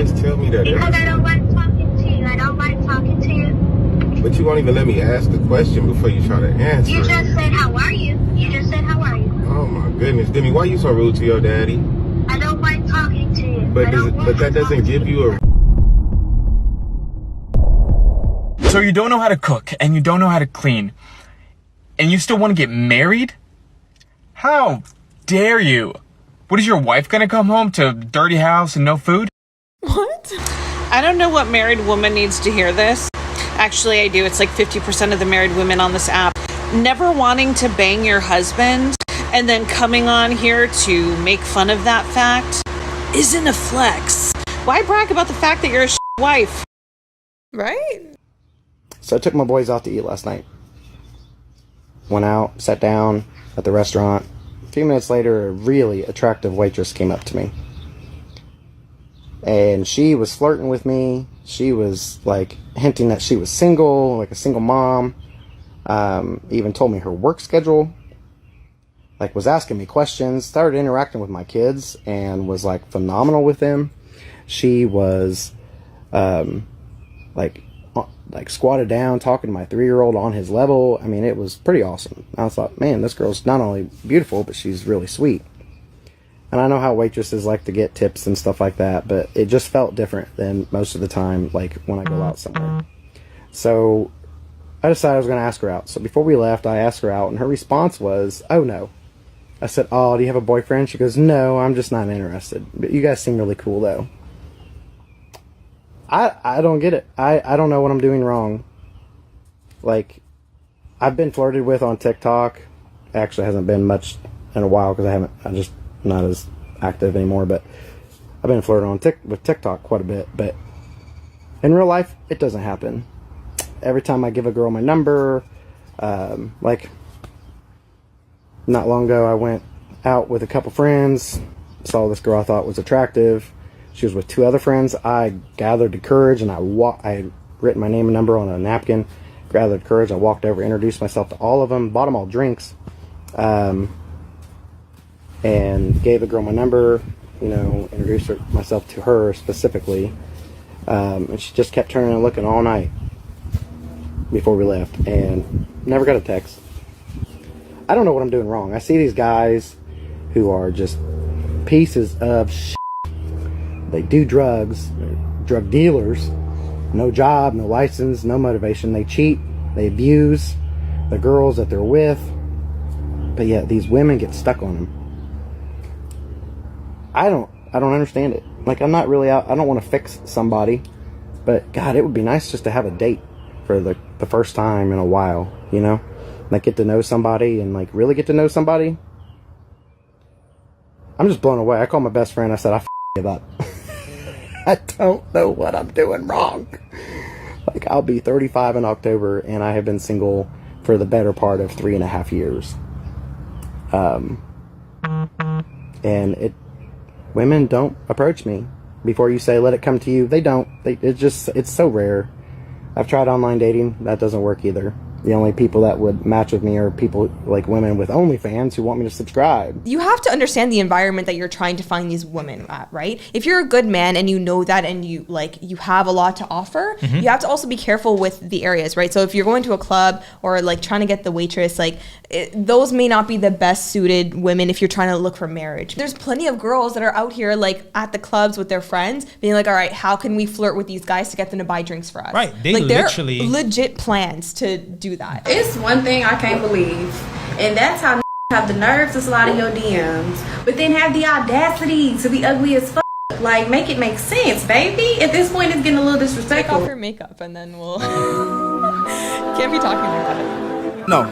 always tell me that. Because I don't like talking to you. I don't like talking to you. But you won't even let me ask the question before you try to answer. You just said, how are you? You just said, how are you? Oh my goodness. Demi, why are you so rude to your daddy? I don't like talking to you. But that doesn't give you a... So you don't know how to cook, and you don't know how to clean, and you still want to get married? How dare you? What, is your wife gonna come home to a dirty house and no food? What? I don't know what married woman needs to hear this. Actually, I do. It's like 50% of the married women on this app. Never wanting to bang your husband and then coming on here to make fun of that fact isn't a flex. Why brag about the fact that you're a wife? Right? So I took my boys out to eat last night. Went out, sat down at the restaurant. A few minutes later, a really attractive waitress came up to me. And she was flirting with me. She was like hinting that she was single, like a single mom. Even told me her work schedule. Like was asking me questions. Started interacting with my kids and was like phenomenal with them. She was like squatted down talking to my 3-year-old on his level. I mean, it was pretty awesome. I thought, man, this girl's not only beautiful, but she's really sweet. And I know how waitresses like to get tips and stuff like that, but it just felt different than most of the time, like when I go out somewhere. So I decided I was going to ask her out. So before we left, I asked her out, and her response was, oh no. I said, oh, do you have a boyfriend? She goes, no, I'm just not interested. But you guys seem really cool, though. I don't get it. I don't know what I'm doing wrong. Like, I've been flirted with on TikTok. Actually, hasn't been much in a while because I'm just not as active anymore. But I've been flirting on with TikTok quite a bit. But in real life, it doesn't happen. Every time I give a girl my number, like, not long ago, I went out with a couple friends, saw this girl I thought was attractive. She was with 2 other friends. I gathered the courage, and I had written my name and number on a napkin. Gathered courage. I walked over, introduced myself to all of them, bought them all drinks, and gave the girl my number. You know, introduced myself to her specifically, and she just kept turning and looking all night before we left, and never got a text. I don't know what I'm doing wrong. I see these guys who are just pieces of shit. They do drugs, drug dealers, no job, no license, no motivation. They cheat, they abuse the girls that they're with, but yet these women get stuck on them. I don't understand it. Like, I'm not really out, I don't want to fix somebody, but God, it would be nice just to have a date for the first time in a while, you know? Like, get to know somebody and like really get to know somebody. I'm just blown away. I called my best friend, I said, I f***ed up. I don't know what I'm doing wrong. Like, I'll be 35 in October, and I have been single for the better part of 3.5 years. And women don't approach me before you say, let it come to you. They don't. It's so rare. I've tried online dating. That doesn't work either. The only people that would match with me are people like women with OnlyFans who want me to subscribe. You have to understand the environment that you're trying to find these women at, right? If you're a good man and you know that and you have a lot to offer, you have to also be careful with the areas, right? So if you're going to a club or like trying to get the waitress, those may not be the best suited women if you're trying to look for marriage. There's plenty of girls that are out here like at the clubs with their friends being like, all right, how can we flirt with these guys to get them to buy drinks for us? Right, they like, literally... They're legit plans to do that. It's one thing I can't believe, and that's how have the nerves to slide in your DMs, but then have the audacity to be ugly as fuck. Like, make it make sense, baby. At this point, it's getting a little disrespectful. Take off your makeup and then we'll... Can't be talking like that. No.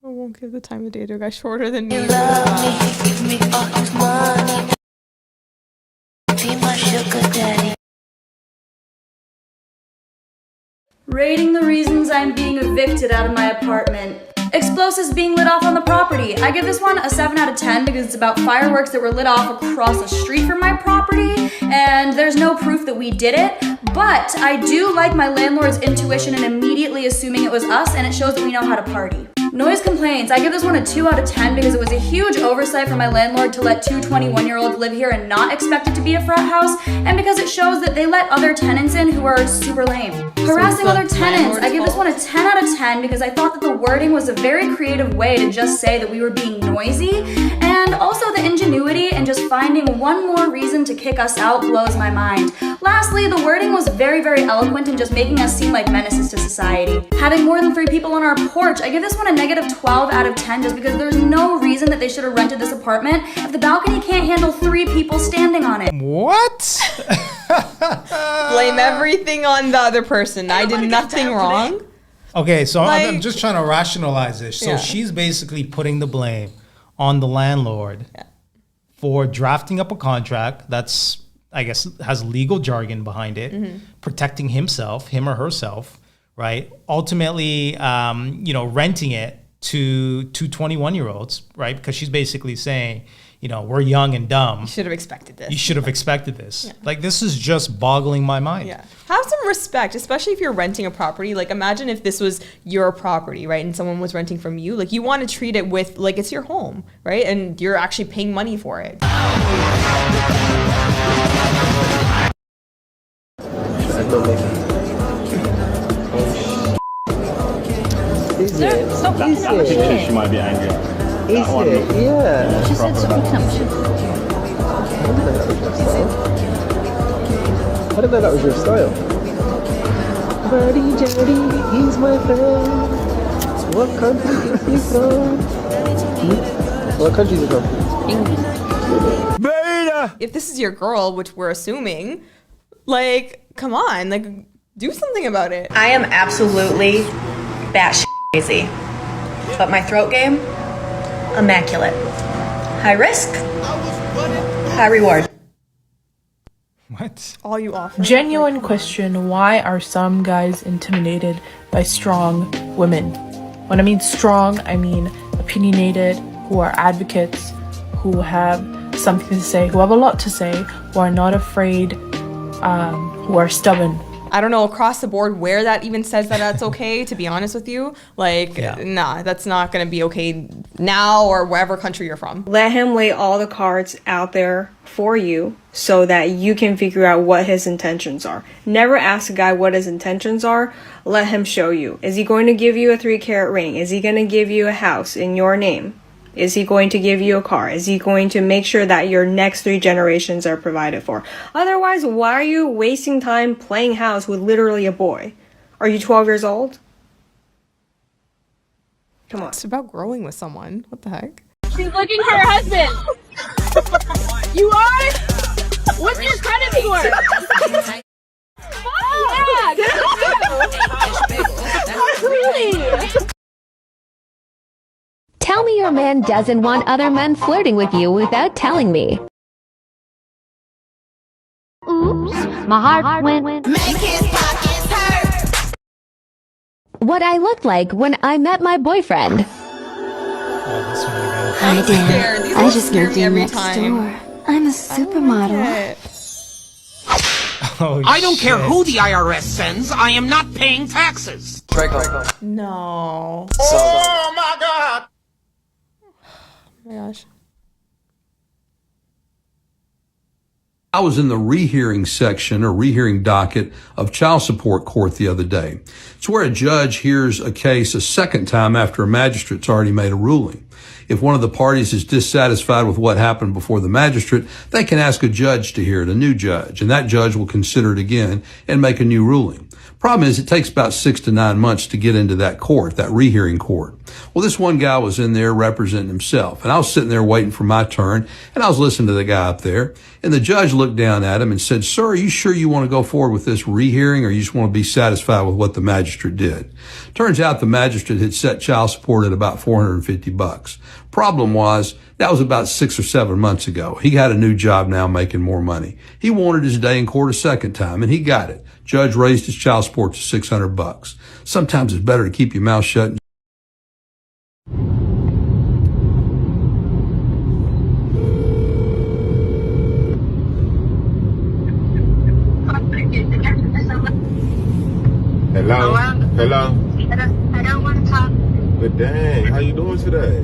I won't give the time of day to a guy shorter than me. You love me, give me all this money. Be my sugar daddy. Rating the reasons I'm being evicted out of my apartment. Explosives being lit off on the property. I give this one a 7 out of 10 because it's about fireworks that were lit off across the street from my property, and there's no proof that we did it, but I do like my landlord's intuition and immediately assuming it was us, and it shows that we know how to party. Noise complaints. I give this one a 2 out of 10 because it was a huge oversight for my landlord to let two 21-year-olds live here and not expect it to be a frat house, and because it shows that they let other tenants in who are super lame. Harassing other tenants. I give this one a 10 out of 10 because I thought that the wording was a very creative way to just say that we were being noisy, and also the ingenuity and just finding one more reason to kick us out blows my mind. Lastly, the wording was very, very eloquent in just making us seem like menaces to society. Having more than 3 people on our porch, I give this one a negative 12 out of 10 just because there's no reason that they should have rented this apartment if the balcony can't handle 3 people standing on it. What? Blame everything on the other person. I did nothing wrong. Okay, so I'm Like- just trying to rationalize this. So Yeah. she's basically putting the blame on the landlord for drafting up a contract that's, I guess, has legal jargon behind it, protecting him or herself, right? Ultimately, renting it to 21-year-olds, right? Because she's basically saying, we're young and dumb. You should have expected this. You should have expected this. Like, this is just boggling my mind. Yeah. Have some respect, especially if you're renting a property. Like, imagine if this was your property, right? And someone was renting from you. Like, you want to treat it with, like, it's your home, right? And you're actually paying money for it. Is it? Stop looking at my shit. She might be angry. Is it? Yeah. She said stop looking at my shit. I didn't know that was your style. Birdie Jetty, he's my friend. What country is he from? What country is he from? England. Beta! If this is your girl, which we're assuming, like, come on, like, do something about it. I am absolutely batshit crazy, but my throat game, immaculate. High risk, high reward. What? All you offer. Genuine question, why are some guys intimidated by strong women? When I mean strong, I mean opinionated, who are advocates, who have something to say, who have a lot to say, who are not afraid, who are stubborn. I don't know across the board where that even says that that's okay, to be honest with you. Like, nah, that's not going to be okay now or wherever country you're from. Let him lay all the cards out there for you so that you can figure out what his intentions are. Never ask a guy what his intentions are. Let him show you. Is he going to give you a 3-carat ring? Is he going to give you a house in your name? Is he going to give you a car? Is he going to make sure that your next 3 generations are provided for? Otherwise, why are you wasting time playing house with literally a boy? Are you 12 years old? Come on. It's about growing with someone. What the heck? She's looking for her husband. You are? What's your credit score? Oh, yeah. Really? Tell me your man doesn't want other men flirting with you without telling me. Oops, my heart went. Make his pockets hurt. What I looked like when I met my boyfriend. Hi, Dan. I just moved in next door. I'm a supermodel. Oh, I don't care who the IRS sends. I am not paying taxes. No. Oh my God. Oh my gosh. I was in the rehearing section or rehearing docket of child support court the other day. It's where a judge hears a case a second time after a magistrate's already made a ruling. If one of the parties is dissatisfied with what happened before the magistrate, they can ask a judge to hear it, a new judge, and that judge will consider it again and make a new ruling. Problem is, it takes about 6 to 9 months to get into that court, that rehearing court. Well, this one guy was in there representing himself, and I was sitting there waiting for my turn, and I was listening to the guy up there, and the judge looked down at him and said, "Sir, are you sure you want to go forward with this rehearing, or you just want to be satisfied with what the magistrate did?" Turns out the magistrate had set child support at about $450. Problem was, that was about 6 or 7 months ago. He had a new job now making more money. He wanted his day in court a second time, and he got it. Judge raised his child support to $600. Sometimes it's better to keep your mouth shut. Hello? Hello? I don't want to talk. But dang, how you doing today?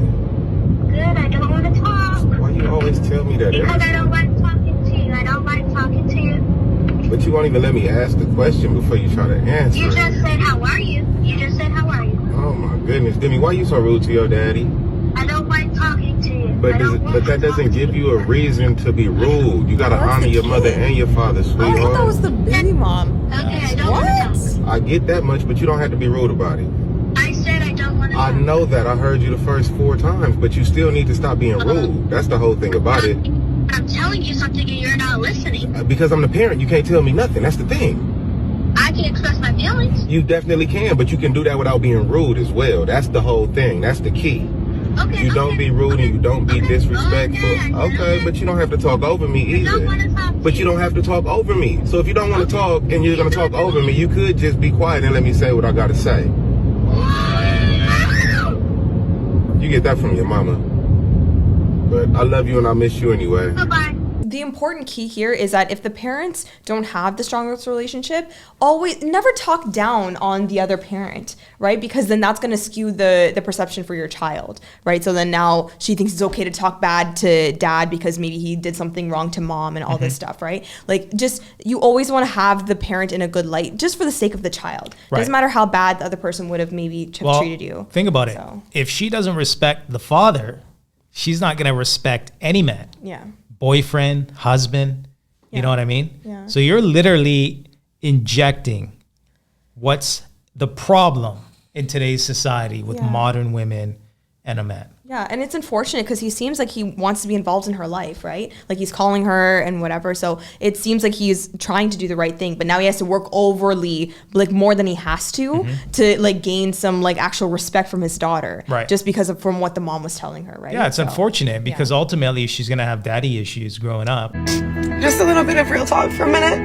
Good, I don't want to talk. Why you always tell me that? Because I don't like talking to you. I don't like talking to you. But you won't even let me ask the question before you try to answer. You just said, how are you? You just said, how are you? Oh my goodness, Demi, why you so rude to your daddy? I don't like talking to you. But that doesn't give you a reason to be rude. You gotta honor your mother and your father, sweetheart. I thought that was the baby mom. Okay, I don't want to talk. I get that much, but you don't have to be rude about it. I said I don't want to I talk. know that. I heard you the first 4 times, but you still need to stop being rude. That's the whole thing about it. I'm telling you something and you're not listening. Because I'm the parent, you can't tell me nothing. That's the thing. I can express my feelings. You definitely can, but you can do that without being rude as well. That's the whole thing. That's the key. Okay, you don't be rude and you don't be disrespectful. Okay, but you don't have to talk over me either. But you don't have to talk over me. So if you don't want to talk and you're going to talk over me, you could just be quiet and let me say what I got to say. You get that from your mama. But I love you and I miss you anyway. Bye-bye. The important key here is that if the parents don't have the strongest relationship, always never talk down on the other parent, right? Because then that's going to skew the perception for your child, right? So then now she thinks it's okay to talk bad to dad because maybe he did something wrong to mom and all this stuff, right? Like, just, you always want to have the parent in a good light just for the sake of the child. Right. Doesn't matter how bad the other person would have maybe treated you. Think about it. If she doesn't respect the father, she's not going to respect any man. Yeah. Boyfriend, husband, you know what I mean? Yeah. So you're literally injecting what's the problem in today's society with modern women and a man. Yeah, and it's unfortunate because he seems like he wants to be involved in her life, right? Like he's calling her and whatever. So it seems like he's trying to do the right thing, but now he has to work overly, like more than he has to like gain some like actual respect from his daughter, Right. Just because of from what the mom was telling her, right? Yeah, it's unfortunate because ultimately she's going to have daddy issues growing up. Just a little bit of real talk for a minute.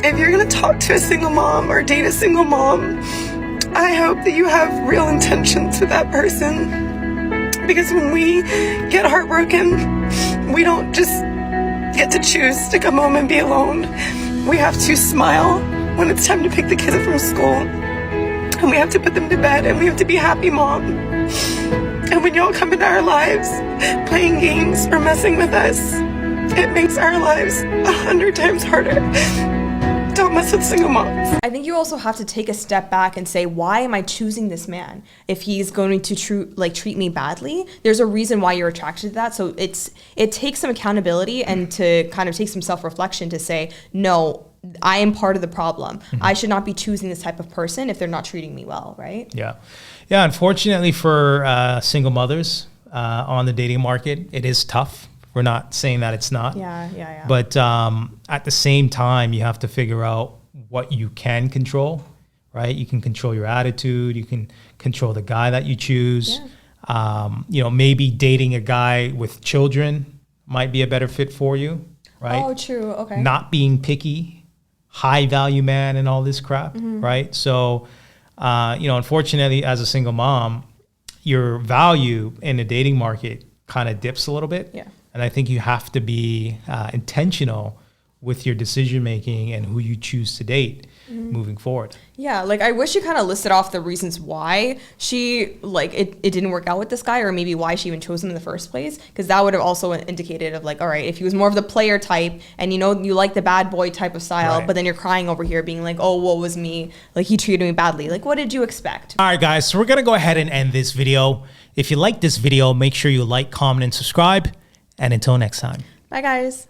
If you're going to talk to a single mom or date a single mom, I hope that you have real intentions with that person. Because when we get heartbroken, we don't just get to choose to come home and be alone. We have to smile when it's time to pick the kids up from school. And we have to put them to bed and we have to be happy mom. And when y'all come into our lives, playing games or messing with us, it makes our lives 100 times harder. Don't mess with single moms. I think you also have to take a step back and say, why am I choosing this man? If he's going to treat me badly, there's a reason why you're attracted to that. So it takes some accountability and to kind of take some self-reflection to say, no, I am part of the problem. I should not be choosing this type of person if they're not treating me well, right? Yeah. Yeah, unfortunately for single mothers on the dating market, it is tough. We're not saying that it's not. Yeah. But at the same time, you have to figure out what you can control, right? You can control your attitude. You can control the guy that you choose. Yeah. Maybe dating a guy with children might be a better fit for you, right? Oh, true. Okay. Not being picky, high value man and all this crap, right? So, unfortunately, as a single mom, your value in the dating market kind of dips a little bit. Yeah. And I think you have to be intentional with your decision making and who you choose to date moving forward. Yeah, like I wish you kind of listed off the reasons why she it didn't work out with this guy, or maybe why she even chose him in the first place, because that would have also indicated of like, all right, if he was more of the player type and you like the bad boy type of style, Right. but then you're crying over here being like, oh, what was me? Like he treated me badly. Like what did you expect? All right, guys, so we're going to go ahead and end this video. If you like this video, make sure you like, comment, and subscribe. And until next time. Bye, guys.